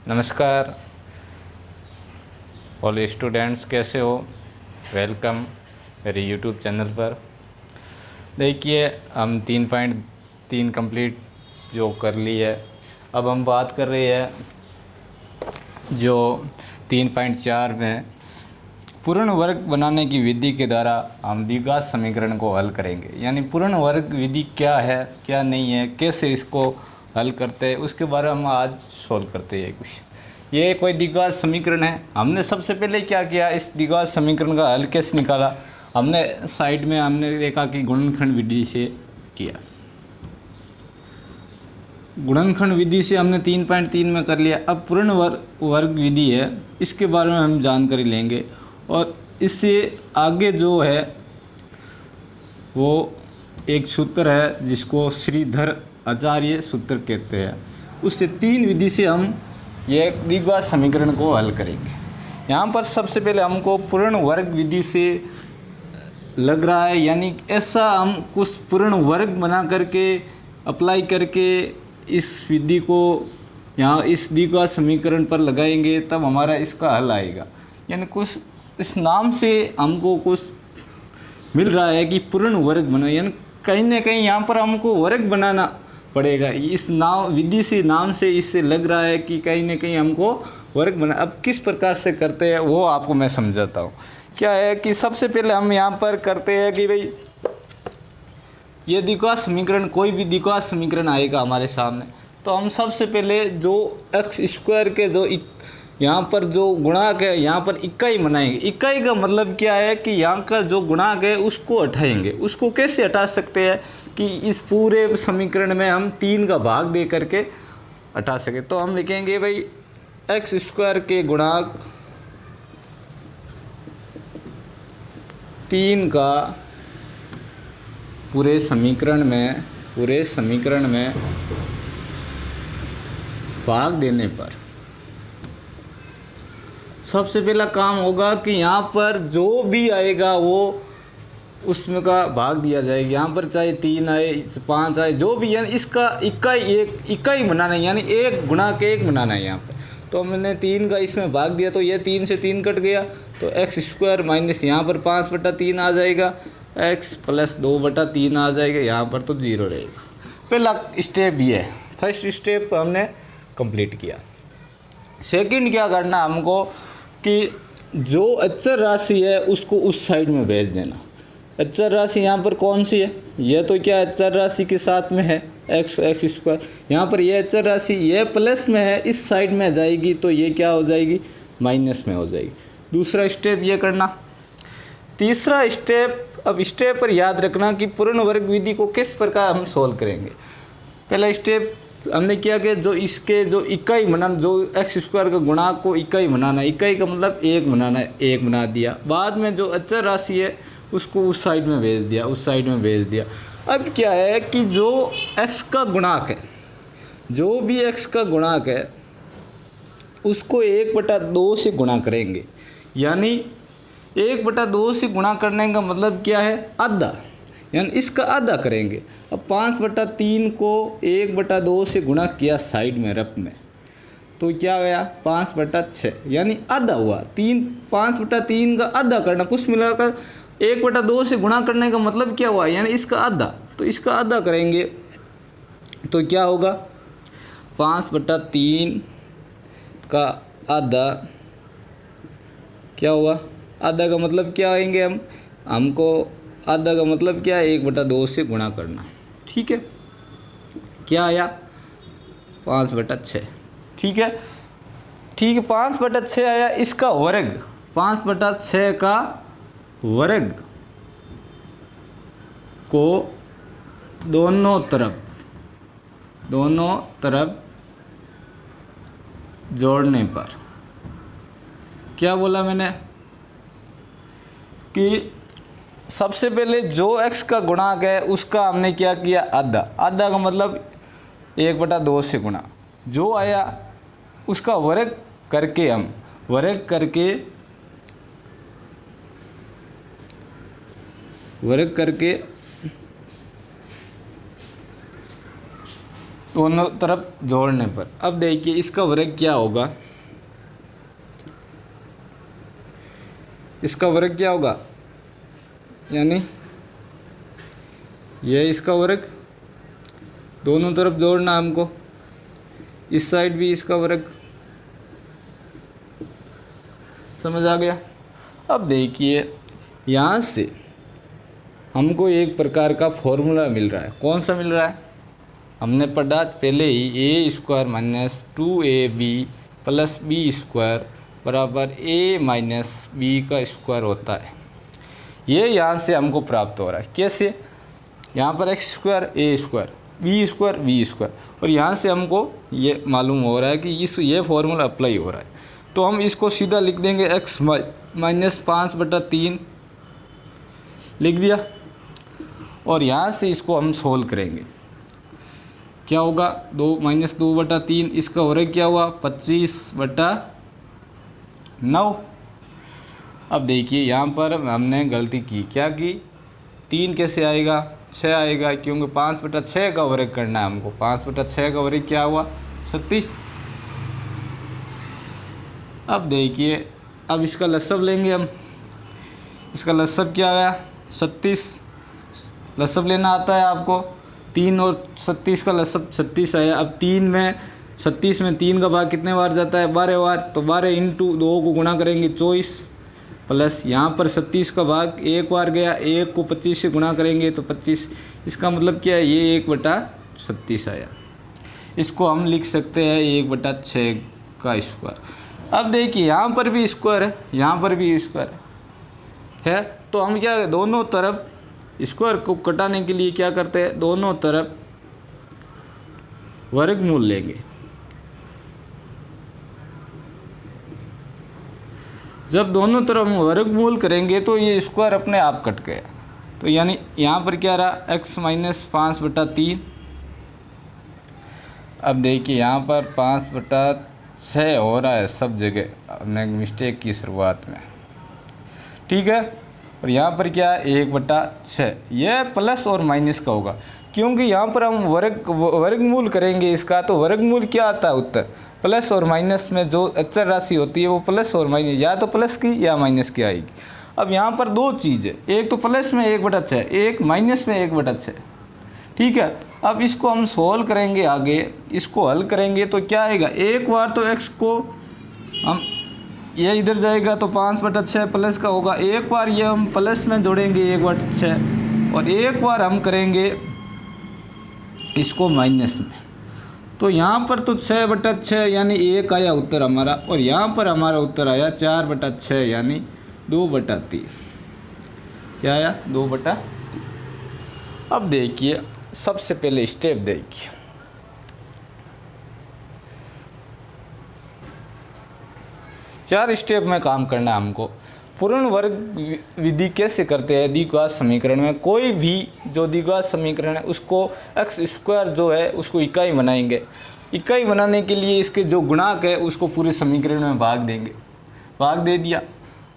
नमस्कार all students, कैसे हो? वेलकम मेरे यूट्यूब चैनल पर। देखिए, हम 3.3 कंप्लीट जो कर ली है। अब हम बात कर रहे हैं जो 3.4 में पूर्ण वर्ग बनाने की विधि के द्वारा हम द्विघात समीकरण को हल करेंगे। यानी पूर्ण वर्ग विधि क्या है, क्या नहीं है, कैसे इसको हल करते हैं, उसके बारे में हम आज सॉल्व करते हैं। कुछ ये कोई द्विघात समीकरण है। हमने सबसे पहले क्या किया, इस द्विघात समीकरण का हल कैसे निकाला। हमने साइड में हमने देखा कि गुणनखंड विधि से किया। गुणनखंड विधि से हमने 3.3 में कर लिया। अब पूर्ण वर्ग विधि है, इसके बारे में हम जानकारी लेंगे। और इससे आगे जो है वो एक सूत्र है जिसको श्रीधर आचार्य सूत्र कहते हैं। उससे 3 विधि से हम ये द्विघात समीकरण को हल करेंगे। यहाँ पर सबसे पहले हमको पूर्ण वर्ग विधि से लग रहा है, यानी ऐसा हम कुछ पूर्ण वर्ग बना करके अप्लाई करके इस विधि को यहाँ इस द्विघात समीकरण पर लगाएंगे, तब हमारा इसका हल आएगा। यानी कुछ इस नाम से हमको कुछ मिल रहा है कि पूर्ण वर्ग बना, यानी कहीं ना कहीं यहाँ पर हमको वर्ग बनाना पड़ेगा। इस नाम विधि से नाम से इससे लग रहा है कि कहीं ना कहीं हमको वर्ग बना। अब किस प्रकार से करते हैं वो आपको मैं समझाता हूँ। क्या है कि सबसे पहले हम यहाँ पर करते हैं कि भाई ये द्विघात समीकरण, कोई भी द्विघात समीकरण आएगा हमारे सामने, तो हम सबसे पहले जो एक्स स्क्वायर के जो यहाँ पर जो गुणांक है यहाँ पर इकाई बनाएंगे। इकाई का मतलब क्या है कि यहाँ का जो गुणांक है उसको हटाएंगे। उसको कैसे हटा सकते हैं कि इस पूरे समीकरण में हम 3 का भाग दे करके हटा सके। तो हम लिखेंगे भाई एक्स स्क्वायर के गुणांक 3 का पूरे समीकरण में भाग देने पर सबसे पहला काम होगा कि यहाँ पर जो भी आएगा वो उसमें का भाग दिया जाएगा। यहाँ पर चाहे 3 आए 5 आए जो भी, यानी इसका इकाई बनाना है, यानी 1 गुणा के 1 बनाना है यहाँ पर। तो मैंने 3 का इसमें भाग दिया तो ये 3 से 3 कट गया, तो एक्स स्क्वायर माइनस यहाँ पर 5/3 आ जाएगा, एक्स प्लस 2/3 आ जाएगा, यहाँ पर तो 0 रहेगा। पहला स्टेप ये है, फर्स्ट स्टेप हमने कंप्लीट किया। सेकंड क्या करना हमको कि जो अचर राशि है उसको उस साइड में भेज देना। अचर राशि यहाँ पर कौन सी है, यह तो क्या अचर राशि के साथ में है एक्स स्क्वायर। यहाँ पर यह अचर राशि यह प्लस में है, इस साइड में जाएगी तो ये क्या हो जाएगी, माइनस में हो जाएगी। दूसरा स्टेप ये करना। तीसरा स्टेप, अब स्टेप पर याद रखना कि पूर्ण वर्ग विधि को किस प्रकार हम सोल्व करेंगे। पहला स्टेप हमने किया कि जो इसके जो इकाई बनाना, जो एक्स स्क्वायर का गुणांक को इकाई बनाना, इकाई का मतलब 1 बनाना है, 1 बना दिया। बाद में जो अचर राशि है उसको उस साइड में भेज दिया, अब क्या है कि जो x का गुणांक है, जो भी x का गुणांक है उसको 1/2 से गुणा करेंगे। यानी 1/2 से गुणा करने का मतलब क्या है, आधा, यानी इसका आधा करेंगे। अब 5/3 को 1/2 से गुणा किया साइड में रफ में, तो क्या गया 5/6, यानी आधा हुआ। 5/3 का आधा करना, कुछ मिलाकर 1/2 से गुणा करने का मतलब क्या हुआ, यानी इसका आधा, तो इसका आधा करेंगे तो क्या होगा 5/3 का आधा क्या हुआ। आधा का मतलब क्या आएंगे हमको आधा का मतलब क्या है, 1/2 से गुणा करना। ठीक है, क्या आया 5/6। ठीक है 5/6 आया। इसका वर्ग 5/6 का वर्ग को दोनों तरफ जोड़ने पर क्या बोला मैंने कि सबसे पहले जो x का गुणांक है उसका हमने क्या किया, आधा का मतलब 1/2 से गुणा, जो आया उसका वर्ग करके हम वर्ग करके दोनों तरफ जोड़ने पर। अब देखिए इसका वर्ग क्या होगा, इसका वर्ग क्या होगा, यानी यह इसका वर्ग, दोनों तरफ जोड़ना हमको, इस साइड भी इसका वर्ग, समझ आ गया। अब देखिए यहाँ से हमको एक प्रकार का फॉर्मूला मिल रहा है। कौन सा मिल रहा है, हमने पढ़ा पहले ही, A square minus 2ab plus B square बराबर a माइनस बी का स्क्वायर होता है। ये यहाँ से हमको प्राप्त हो रहा है। कैसे, यहाँ पर x square a square b square v square, और यहाँ से हमको ये मालूम हो रहा है कि ये फॉर्मूला अप्लाई हो रहा है। तो हम इसको सीधा लिख देंगे एक्स माइनस 5/3 लिख दिया, और यहाँ से इसको हम सोल्व करेंगे। क्या होगा, 2 माइनस 2/3, इसका वर्ग क्या हुआ 25/9। अब देखिए यहाँ पर हमने गलती की, क्या की, 3 कैसे आएगा, 6 आएगा, क्योंकि 5/6 का वर्ग करना है हमको। 5/6 का वर्ग क्या हुआ 36। अब देखिए, अब इसका लसब लेंगे हम, इसका लसब क्या आया 36, लसब लेना आता है आपको। 3 और 37 का लसब 36 आया। अब 3 में 36 में 3 का भाग कितने बार जाता है, 12 बार, तो 12 इंटू 2 को गुणा करेंगे 24, प्लस यहाँ पर 36 का भाग 1 बार गया, 1 को 25 से गुणा करेंगे तो 25। इसका मतलब क्या है, ये 1/36 आया। इसको हम लिख सकते हैं 1/6 का स्क्वायर। अब देखिए यहाँ पर भी स्क्वायर है, यहाँ पर भी स्क्वायर है, तो हम क्या, दोनों तरफ स्क्वायर को कटाने के लिए क्या करते हैं, दोनों तरफ वर्गमूल लेंगे। जब दोनों तरफ वर्गमूल करेंगे तो ये स्क्वायर अपने आप कट गया। तो यानी यहाँ पर क्या रहा, x माइनस 5/3। अब देखिए यहाँ पर 5/6 हो रहा है सब जगह, हमने मिस्टेक की शुरुआत में, ठीक है। और यहाँ पर क्या है 1/6, यह प्लस और माइनस का होगा, क्योंकि यहाँ पर हम वर्गमूल करेंगे इसका, तो वर्गमूल क्या आता है उत्तर, प्लस और माइनस में जो अचर राशि होती है वो प्लस और माइनस, या तो प्लस की या माइनस की आएगी। अब यहाँ पर दो चीज़ है, एक तो प्लस में 1/6, एक माइनस में 1/6, ठीक है। अब इसको हम सोल्व करेंगे, आगे इसको हल करेंगे तो क्या आएगा, एक बार तो x को हम, ये इधर जाएगा तो 5/6 प्लस का होगा, एक बार ये हम प्लस में जोड़ेंगे 1/6, और एक बार हम करेंगे इसको माइनस में। तो यहाँ पर तो 6/6 यानी 1 आया उत्तर हमारा, और यहाँ पर हमारा उत्तर आया 4/6 यानी 2/3। क्या आया 2/3। अब देखिए सबसे पहले स्टेप देखिए, चार स्टेप में काम करना है हमको। पूर्ण वर्ग विधि कैसे करते हैं, द्विघात समीकरण में कोई भी जो द्विघात समीकरण है उसको एक्स स्क्वायर जो है उसको इकाई बनाएंगे। इकाई बनाने के लिए इसके जो गुणांक है उसको पूरे समीकरण में भाग देंगे। भाग दे दिया,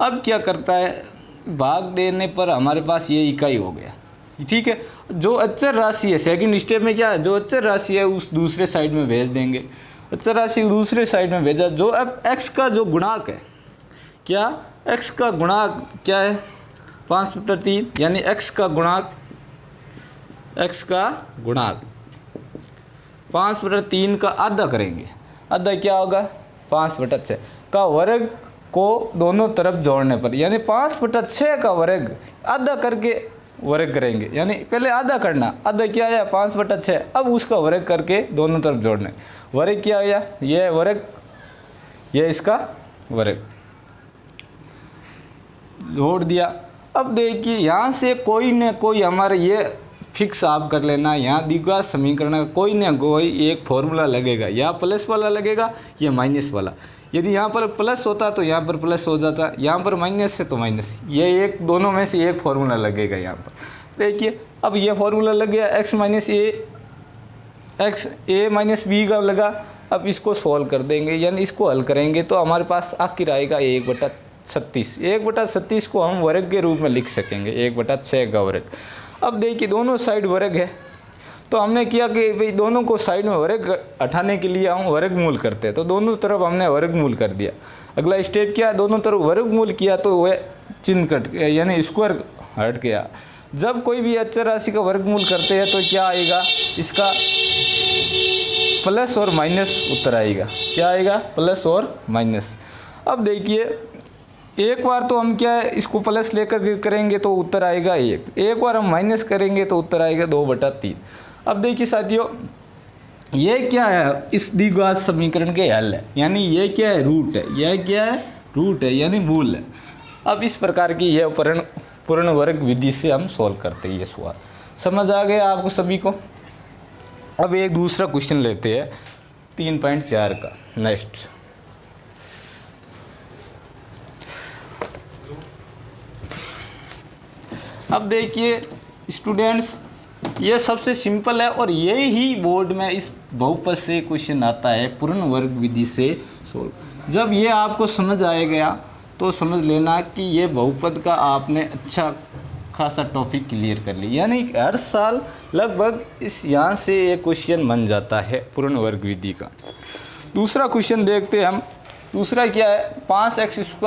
अब क्या करता है, भाग देने पर हमारे पास ये इकाई हो गया, ठीक है। जो अचर राशि है सेकंड स्टेप में क्या है, जो अचर राशि है उस दूसरे साइड में भेज देंगे। अचर राशि दूसरे साइड में भेजा, जो अब x का जो गुणांक है, क्या x का गुणांक क्या है 5/3, यानी x का गुणांक 5/3 का आधा करेंगे। आधा क्या होगा 5/6 का वर्ग को दोनों तरफ जोड़ने पर, यानी 5/6 का वर्ग आधा करके वर्ग करेंगे, यानी पहले आधा करना, आधा क्या आया 5/6, अब उसका वर्ग करके दोनों तरफ जोड़ने। वर्ग क्या आया, यह वर्ग, यह इसका वर्ग जोड़ दिया। अब देखिए यहाँ से कोई न कोई हमारे ये फिक्स आप कर लेना, यहाँ द्विघात समीकरण का कोई न कोई एक फॉर्मूला लगेगा, या प्लस वाला लगेगा या माइनस वाला। यदि यहाँ पर प्लस होता तो यहाँ पर प्लस हो जाता, यहाँ पर माइनस है तो माइनस, ये एक दोनों में से एक फॉर्मूला लगेगा यहाँ पर। देखिए अब ये फॉर्मूला लग गया, x a माइनस b का लगा। अब इसको सॉल्व कर देंगे, यानी इसको हल करेंगे तो हमारे पास आखिर आएगा 1/36। 1/36 को हम वर्ग के रूप में लिख सकेंगे, 1/6 का वर्ग। अब देखिए दोनों साइड वर्ग है, तो हमने किया कि भाई दोनों को साइड में वर्ग हटाने के लिए हम वर्गमूल करते हैं, तो दोनों तरफ हमने वर्गमूल कर दिया। अगला स्टेप क्या, दोनों तरफ वर्गमूल किया तो वह चिन्ह कट गया, यानी स्क्वायर हट गया। जब कोई भी अचर राशि का वर्गमूल करते हैं तो क्या आएगा, इसका प्लस और माइनस उत्तर आएगा। क्या आएगा, प्लस और माइनस। अब देखिए एक बार तो हम क्या है इसको प्लस लेकर करेंगे तो उत्तर आएगा 1, एक बार हम माइनस करेंगे तो उत्तर आएगा 2/3। अब देखिए साथियों ये क्या है, इस द्विघात समीकरण के हल है, यानी ये क्या है, रूट है। यह क्या है, रूट है यानी मूल है। अब इस प्रकार की यह पूर्ण वर्ग विधि से हम सॉल्व करते हैं ये सवाल। समझ आ गया आपको सभी को। अब एक दूसरा क्वेश्चन लेते हैं 3.4 का। नेक्स्ट अब देखिए स्टूडेंट्स ये सबसे सिंपल है और ये ही बोर्ड में इस बहुपद से क्वेश्चन आता है पूर्ण वर्ग विधि से सोल्व। जब ये आपको समझ आ गया तो समझ लेना कि ये बहुपद का आपने अच्छा खासा टॉपिक क्लियर कर लिया, यानी हर साल लगभग इस यहाँ से एक क्वेश्चन बन जाता है पूर्ण वर्ग विधि का। दूसरा क्वेश्चन देखते हैं हम। दूसरा क्या है, 5x² -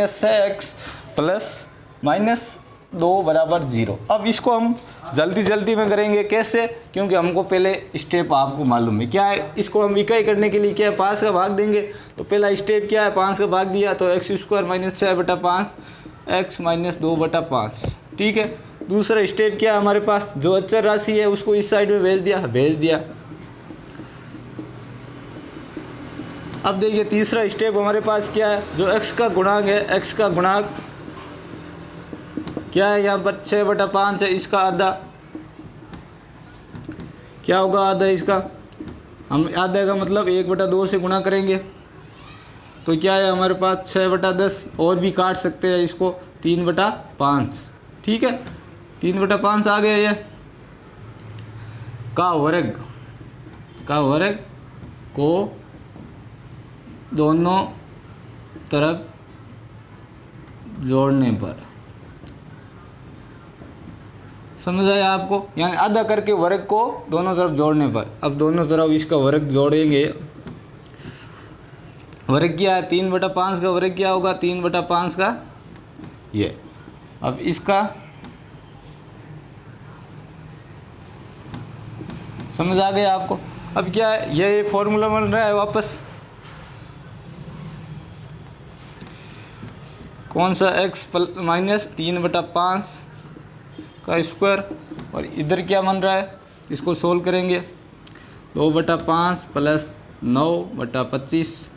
6x प्लस -2 = 0। अब इसको हम जल्दी में करेंगे। कैसे, क्योंकि हमको पहले स्टेप आपको मालूम है क्या है। इसको हम इकाई करने के लिए क्या है 5 का भाग देंगे। तो पहला स्टेप क्या है, 5 का भाग दिया तो x² - 6/5 x - 2/5। ठीक है। दूसरा स्टेप क्या है हमारे पास, जो अचर राशि है उसको इस साइड में भेज दिया। अब देखिए तीसरा स्टेप हमारे पास क्या है, जो x का गुणांक है, x का गुणांक क्या है यहाँ पर 6/5 है, इसका आधा क्या होगा, आधा इसका। हम आधा का मतलब 1/2 से गुणा करेंगे तो क्या है हमारे पास 6/10, और भी काट सकते हैं इसको 3/5। ठीक है, 3/5 आ गया। ये का वर्ग को दोनों तरफ जोड़ने पर, समझ आया आपको, यानी आधा करके वर्ग को दोनों तरफ जोड़ने पर। अब दोनों तरफ इसका वर्ग जोड़ेंगे। वर्ग क्या है, 3/5 का वर्ग क्या होगा, 3/5 का ये। अब इसका समझ आ गया आपको। अब क्या है, ये एक फॉर्मूला बन रहा है वापस, कौन सा, x - 3/5 का स्क्वायर, और इधर क्या बन रहा है, इसको सोल्व करेंगे। 2/5 प्लस 9/25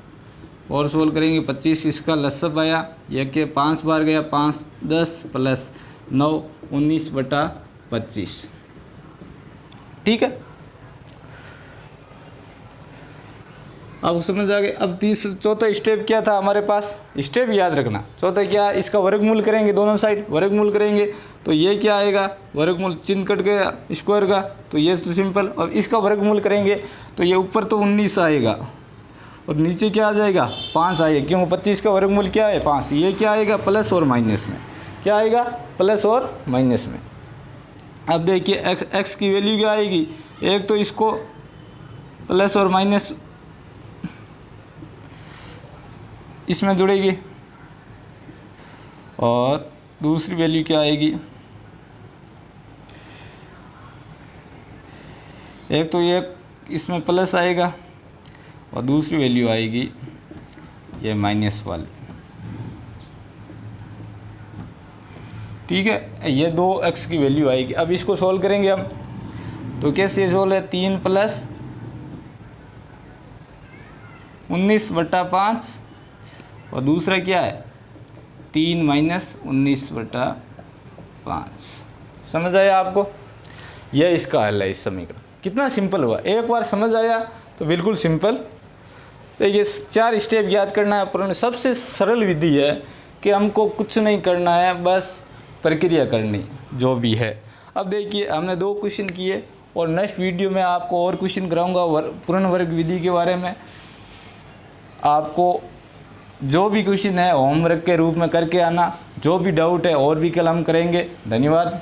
और सोल्व करेंगे 25, इसका लसब आया, यह के 5 बार गया, 5 10 प्लस 9 19/25। ठीक है, अब समझ आ गए। अब चौथा स्टेप क्या था हमारे पास, स्टेप याद रखना। चौथा क्या, इसका वर्गमूल करेंगे, दोनों साइड वर्गमूल करेंगे तो ये क्या आएगा, वर्गमूल चिन्ह कट गया स्क्वायर का, तो ये तो सिंपल। और इसका वर्गमूल करेंगे तो ये ऊपर तो 19 आएगा और नीचे क्या आ जाएगा, 5 आएगा, क्यों 25 का वर्गमूल क्या है 5। ये क्या आएगा, प्लस और माइनस में, क्या आएगा, प्लस और माइनस में। अब देखिए x की वैल्यू क्या आएगी, एक तो इसको प्लस और माइनस इसमें जुड़ेगी, और दूसरी वैल्यू क्या आएगी, एक तो ये इसमें प्लस आएगा और दूसरी वैल्यू आएगी ये माइनस वाली। ठीक है, ये 2x की वैल्यू आएगी। अब इसको सॉल्व करेंगे हम, तो कैसे सोल्व है, 3 प्लस 19/5 और दूसरा क्या है 3 माइनस 19/5। समझ आया आपको, यह इसका हल है इस समीकरण। कितना सिंपल हुआ, एक बार समझ आया तो बिल्कुल सिंपल। देखिए 4 स्टेप याद करना है, पर सबसे सरल विधि है कि हमको कुछ नहीं करना है, बस प्रक्रिया करनी जो भी है। अब देखिए हमने 2 क्वेश्चन किए और नेक्स्ट वीडियो में आपको और क्वेश्चन कराऊंगा पूर्ण वर्ग विधि के बारे में। आपको जो भी क्वेश्चन है होमवर्क के रूप में करके आना, जो भी डाउट है और भी कल हम करेंगे। धन्यवाद।